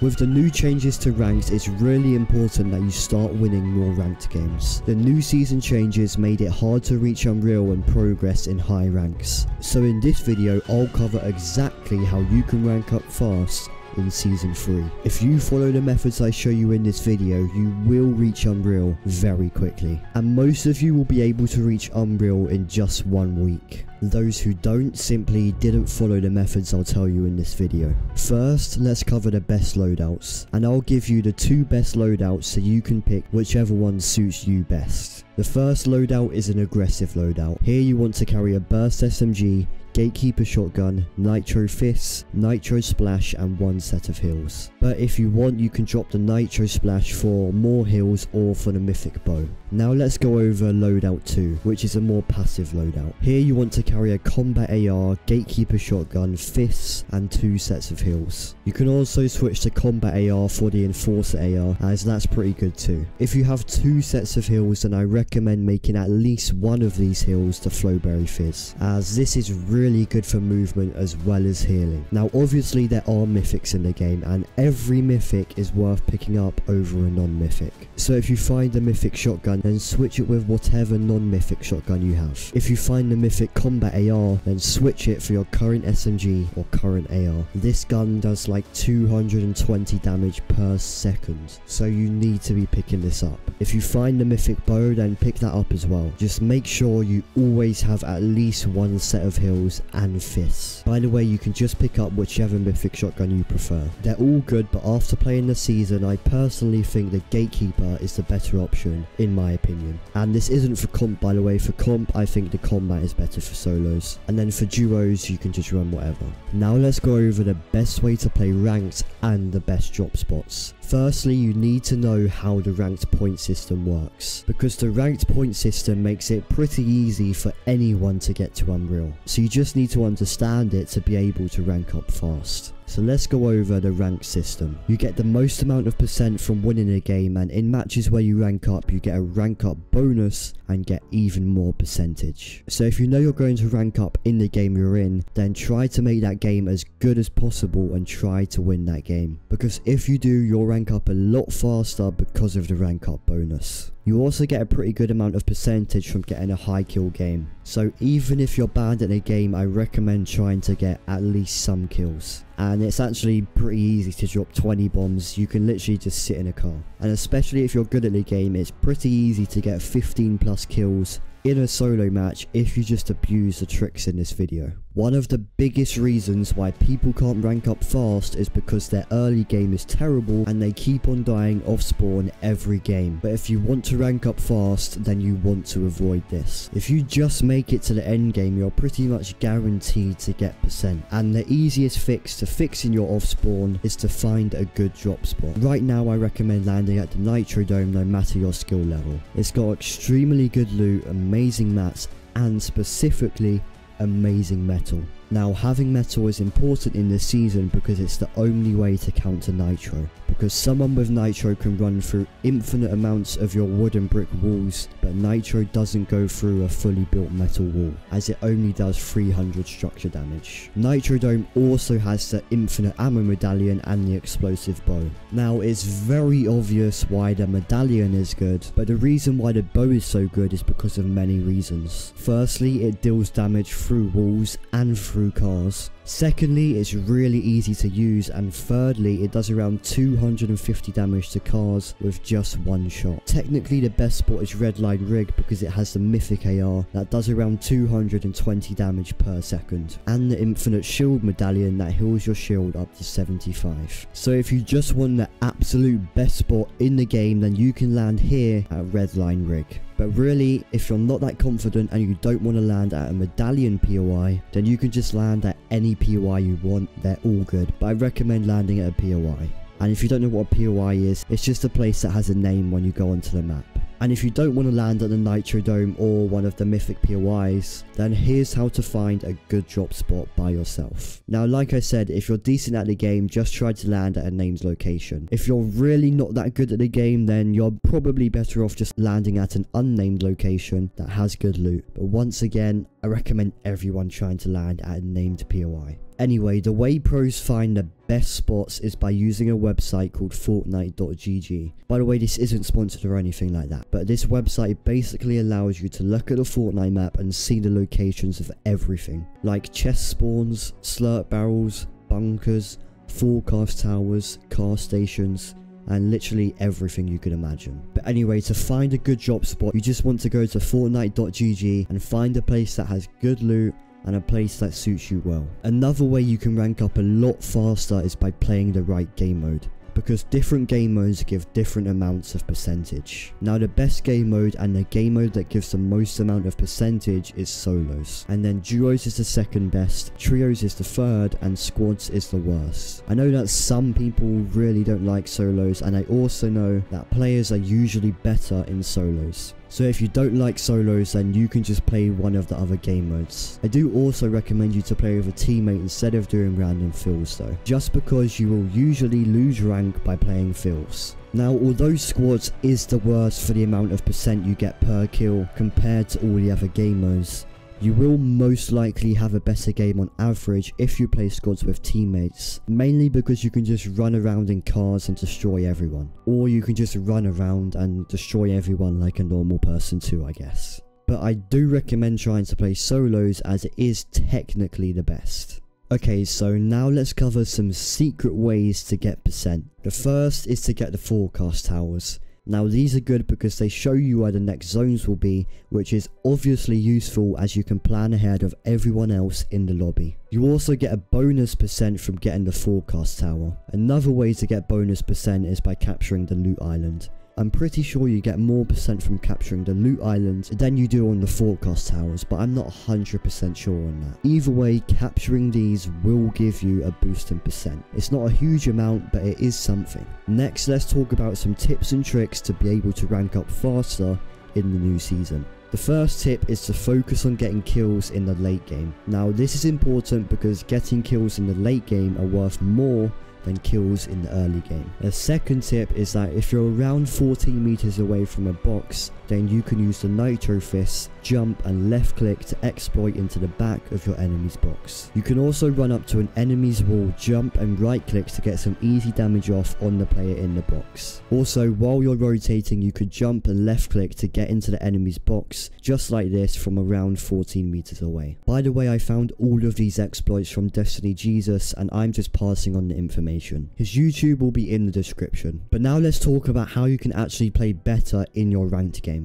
With the new changes to ranks, it's really important that you start winning more ranked games. The new season changes made it hard to reach Unreal and progress in high ranks. So in this video, I'll cover exactly how you can rank up fast in Season 3. If you follow the methods I show you in this video, you will reach Unreal very quickly. And most of you will be able to reach Unreal in just 1 week. Those who don't simply didn't follow the methods I'll tell you in this video. First, let's cover the best loadouts. And I'll give you the 2 best loadouts so you can pick whichever one suits you best. The first loadout is an aggressive loadout. Here you want to carry a burst SMG, Gatekeeper shotgun, nitro fists, nitro splash and 1 set of heals. But if you want, you can drop the nitro splash for more heals or for the mythic bow. Now let's go over loadout 2, which is a more passive loadout. Here you want to carry a combat AR, Gatekeeper shotgun, fists and 2 sets of heals. You can also switch to combat AR for the enforcer AR, as that's pretty good too. If you have 2 sets of heals, then I recommend making at least one of these heals to Flowberry Fizz, as this is really good for movement as well as healing. Now obviously there are mythics in the game, and every mythic is worth picking up over a non-mythic. So if you find a mythic shotgun, then switch it with whatever non-mythic shotgun you have. If you find the mythic combat AR, then switch it for your current SMG or current AR. This gun does like 220 damage per second, so you need to be picking this up. If you find the mythic bow, then pick that up as well. Just make sure you always have at least 1 set of heals and fists. By the way, you can just pick up whichever mythic shotgun you prefer. They're all good, but after playing the season, I personally think the Gatekeeper is the better option in my opinion. And this isn't for comp, by the way. For comp, I think the combat is better for solos, and then for duos you can just run whatever. Now let's go over the best way to play ranked and the best drop spots. Firstly, you need to know how the ranked point system works, because the ranked point system makes it pretty easy for anyone to get to Unreal. So you just need to understand it to be able to rank up fast. So let's go over the rank system. You get the most amount of percent from winning a game, and in matches where you rank up, you get a rank up bonus and get even more percentage. So if you know you're going to rank up in the game you're in, then try to make that game as good as possible and try to win that game. Because if you do, you'll rank up a lot faster because of the rank up bonus. You also get a pretty good amount of percentage from getting a high kill game. So even if you're bad at a game, I recommend trying to get at least some kills. And it's actually pretty easy to drop 20 bombs. You can literally just sit in a car. And especially if you're good at the game, it's pretty easy to get 15 plus kills in a solo match if you just abuse the tricks in this video. One of the biggest reasons why people can't rank up fast is because their early game is terrible and they keep on dying off spawn every game. But if you want to rank up fast, then you want to avoid this. If you just make it to the end game, you're pretty much guaranteed to get percent. And the easiest fix to fixing your off spawn is to find a good drop spot. Right now I recommend landing at the Nitro Dome no matter your skill level. It's got extremely good loot, amazing mats, and specifically amazing metal. Now having metal is important in this season because it's the only way to counter nitro. Because someone with nitro can run through infinite amounts of your wooden brick walls, but nitro doesn't go through a fully built metal wall, as it only does 300 structure damage. Nitro Dome also has the infinite ammo medallion and the explosive bow. Now it's very obvious why the medallion is good, but the reason why the bow is so good is because of many reasons. Firstly, it deals damage through walls and through cars. Secondly, it's really easy to use, and thirdly, it does around 250 damage to cars with just 1 shot. Technically the best spot is Redline Rig because it has the mythic AR that does around 220 damage per second, and the infinite shield medallion that heals your shield up to 75. So if you just want the absolute best spot in the game, then you can land here at Redline Rig. But really, if you're not that confident and you don't want to land at a medallion POI, then you can just land at any POI you want. They're all good, but I recommend landing at a POI. And if you don't know what a POI is, it's just a place that has a name when you go onto the map. And if you don't want to land at the Nitro Dome or one of the mythic POIs, then here's how to find a good drop spot by yourself. Now, like I said, if you're decent at the game, just try to land at a named location. If you're really not that good at the game, then you're probably better off just landing at an unnamed location that has good loot. But once again, I recommend everyone trying to land at a named POI. anyway, the way pros find the best spots is by using a website called fortnite.gg. By the way, this isn't sponsored or anything like that, but this website basically allows you to look at the Fortnite map and see the locations of everything, like chest spawns, slurp barrels, bunkers, forecast towers, car stations, and literally everything you could imagine. But anyway, to find a good drop spot, you just want to go to fortnite.gg and find a place that has good loot and a place that suits you well. Another way you can rank up a lot faster is by playing the right game mode, because different game modes give different amounts of percentage. Now the best game mode and the game mode that gives the most amount of percentage is solos, and then duos is the second best, trios is the third, and squads is the worst. I know that some people really don't like solos, and I also know that players are usually better in solos. So if you don't like solos, then you can just play one of the other game modes. I do also recommend you to play with a teammate instead of doing random fills though, just because you will usually lose rank by playing fills. Now, although squads is the worst for the amount of percent you get per kill compared to all the other game modes, you will most likely have a better game on average if you play squads with teammates, mainly because you can just run around in cars and destroy everyone. Or you can just run around and destroy everyone like a normal person too, I guess. But I do recommend trying to play solos as it is technically the best. Okay, so now let's cover some secret ways to get percent. The first is to get the forecast towers. Now these are good because they show you where the next zones will be, which is obviously useful as you can plan ahead of everyone else in the lobby. You also get a bonus percent from getting the forecast tower. Another way to get bonus percent is by capturing the loot island. I'm pretty sure you get more percent from capturing the loot island than you do on the forecast towers, but I'm not 100% sure on that. Either way, capturing these will give you a boost in percent. It's not a huge amount, but it is something. Next, let's talk about some tips and tricks to be able to rank up faster in the new season. The first tip is to focus on getting kills in the late game. Now this is important because getting kills in the late game are worth more than kills in the early game. A second tip is that if you're around 14 meters away from a box, then you can use the nitro fist, jump and left click to exploit into the back of your enemy's box. You can also run up to an enemy's wall, jump and right click to get some easy damage off on the player in the box. Also, while you're rotating, you could jump and left click to get into the enemy's box, just like this from around 14 meters away. By the way, I found all of these exploits from Destiny Jesus and I'm just passing on the information. His YouTube will be in the description. But now let's talk about how you can actually play better in your ranked games.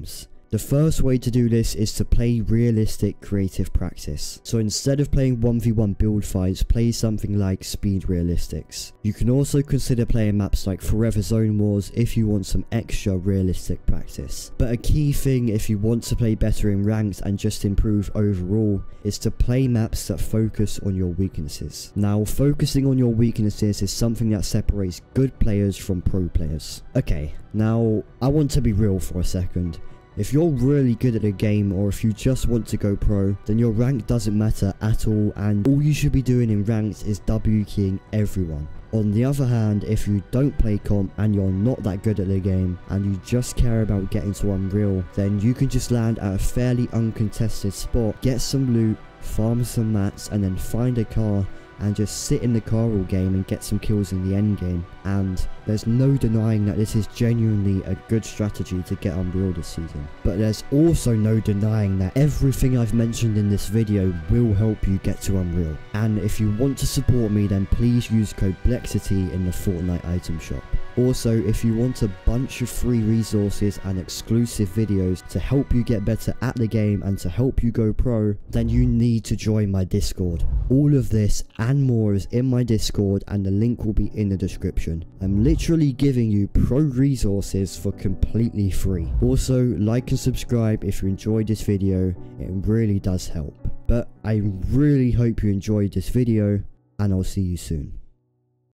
The first way to do this is to play realistic creative practice. So instead of playing 1v1 build fights, play something like speed realistics. You can also consider playing maps like Forever Zone Wars if you want some extra realistic practice. But a key thing if you want to play better in ranked and just improve overall is to play maps that focus on your weaknesses. Now, focusing on your weaknesses is something that separates good players from pro players. Okay, now I want to be real for a second. If you're really good at a game or if you just want to go pro, then your rank doesn't matter at all and all you should be doing in ranked is W keying everyone. On the other hand, if you don't play comp and you're not that good at the game and you just care about getting to Unreal, then you can just land at a fairly uncontested spot, get some loot, farm some mats and then find a car and just sit in the car all game and get some kills in the end game. And there's no denying that this is genuinely a good strategy to get Unreal this season. But there's also no denying that everything I've mentioned in this video will help you get to Unreal. And if you want to support me, then please use code Blexiti in the Fortnite item shop. Also, if you want a bunch of free resources and exclusive videos to help you get better at the game and to help you go pro, then you need to join my Discord. All of this and more is in my Discord and the link will be in the description. I'm literally giving you pro resources for completely free. Also, like and subscribe if you enjoyed this video, it really does help. But I really hope you enjoyed this video and I'll see you soon.